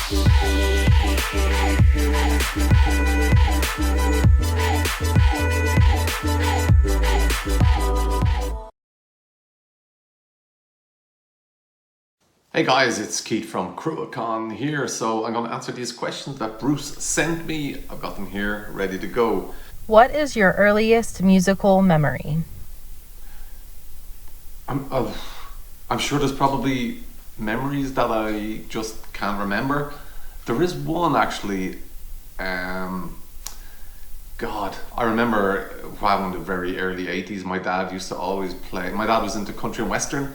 Hey guys, it's Keith from Cruachan here. So I'm going to answer these questions that Bruce sent me. I've got them here ready to go. What is your earliest musical memory? I'm sure there's probably memories that I just can't remember. There is one actually. God, I remember wow, in the very early 80s, my dad used to always play. My dad was into country and western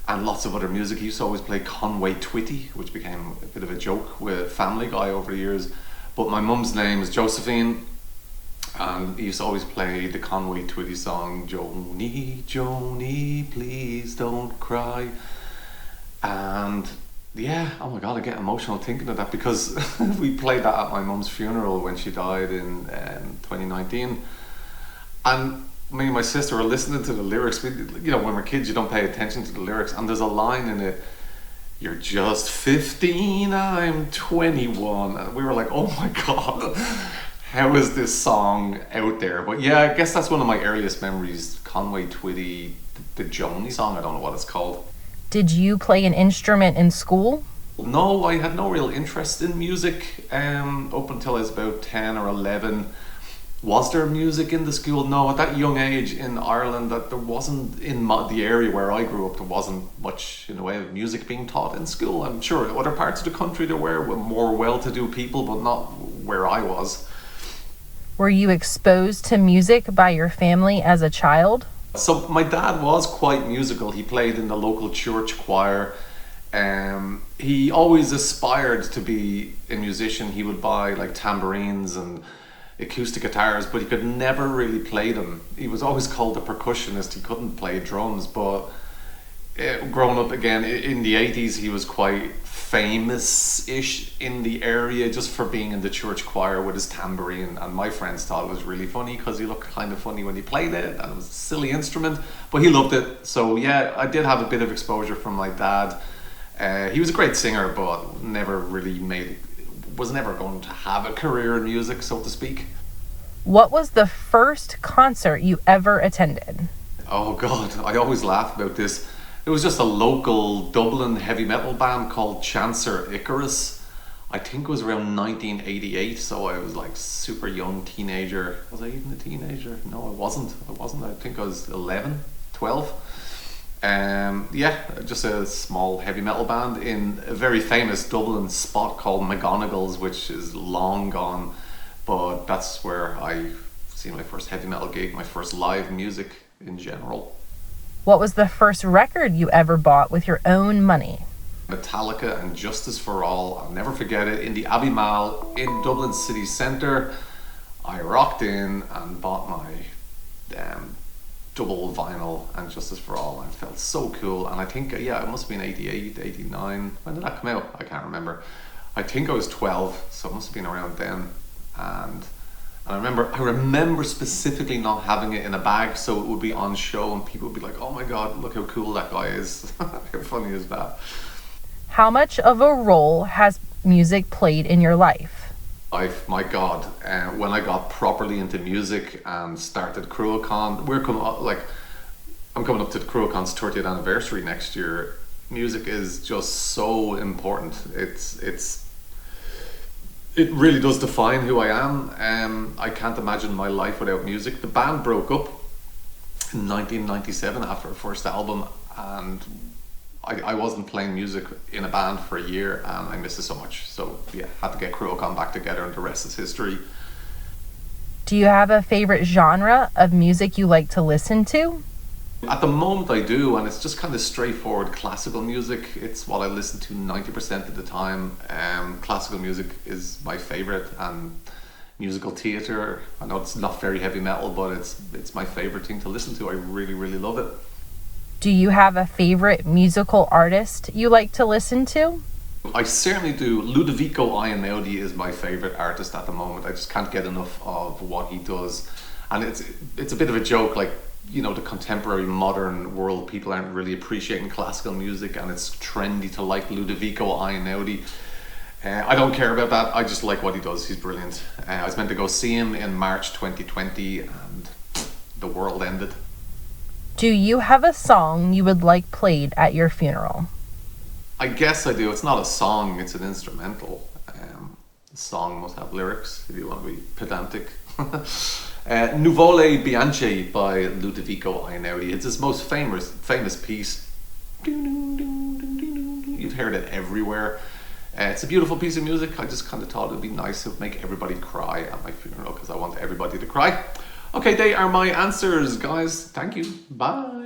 and lots of other music. He used to always play Conway Twitty, which became a bit of a joke with Family Guy over the years. But my mum's name is Josephine, and he used to always play the Conway Twitty song, Joni, Joni, please don't cry. And yeah, oh my god, I get emotional thinking of that because we played that at my mum's funeral when she died in 2019. And me and my sister were listening to the lyrics. When we're kids, you don't pay attention to the lyrics. And there's a line in it, "You're just 15, I'm 21." And we were like, oh my god, how is this song out there? But yeah, I guess that's one of my earliest memories. Conway Twitty, the Joni song, I don't know what it's called. Did you play an instrument in school? No, I had no real interest in music up until I was about 10 or 11. Was there music in the school? No, at that young age in Ireland, that there wasn't in the area where I grew up. There wasn't much in the way of music being taught in school. I'm sure in other parts of the country there were more well-to-do people, but not where I was. Were you exposed to music by your family as a child? So my dad was quite musical. He played in the local church choir. He always aspired to be a musician. He would buy like tambourines and acoustic guitars, but he could never really play them. He was always called a percussionist. He couldn't play drums, but growing up again in the 80s, he was quite famous-ish in the area just for being in the church choir with his tambourine, and my friends thought it was really funny because he looked kind of funny when he played it, and it was a silly instrument, but he loved it. So yeah, I did have a bit of exposure from my dad. He was a great singer, but was never going to have a career in music, so to speak. What was the first concert you ever attended? Oh god, I always laugh about this. It was just a local Dublin heavy metal band called Chancer Icarus. I think it was around 1988, so I was like super young teenager. Was I even a teenager? No, I wasn't. I think I was 11, 12. Yeah, just a small heavy metal band in a very famous Dublin spot called McGonagall's, which is long gone, but that's where I seen my first heavy metal gig, my first live music in general. What was the first record you ever bought with your own money? Metallica and Justice for All. I'll never forget it. In the Abbey Mall in Dublin city centre, I rocked in and bought my double vinyl and Justice for All. I felt so cool. And I think, it must have been 88, 89. When did that come out? I can't remember. I think I was 12, so it must have been around then. And I remember specifically not having it in a bag, so it would be on show and people would be like, oh my god, look how cool that guy is. How funny is that? How much of a role has music played in your life? My god, when I got properly into music and started Cruachan, I'm coming up to Cruachan's 30th anniversary next year. Music is just so important. It really does define who I am. I can't imagine my life without music. The band broke up in 1997 after our first album, and I wasn't playing music in a band for a year, and I miss it so much. So yeah, had to get Cruachan back together, and the rest is history. Do you have a favorite genre of music you like to listen to? At the moment I do, and it's just kind of straightforward classical music. It's what I listen to 90% of the time. Classical music is my favorite, and musical theatre. I know it's not very heavy metal, but it's my favorite thing to listen to. I really, really love it. Do you have a favorite musical artist you like to listen to? I certainly do. Ludovico Einaudi is my favorite artist at the moment. I just can't get enough of what he does, and it's a bit of a joke, like, the contemporary modern world, people aren't really appreciating classical music, and it's trendy to like Ludovico Einaudi. I don't care about that. I just like what he does. He's brilliant. I was meant to go see him in March 2020 and the world ended. Do you have a song you would like played at your funeral? I guess I do. It's not a song, it's an instrumental. The song must have lyrics if you want to be pedantic. Nuvole Bianche by Ludovico Einaudi. It's his most famous piece. You've heard it everywhere. It's a beautiful piece of music. I just kind of thought it would be nice to make everybody cry at my funeral because I want everybody to cry. Okay, they are my answers, guys. Thank you. Bye.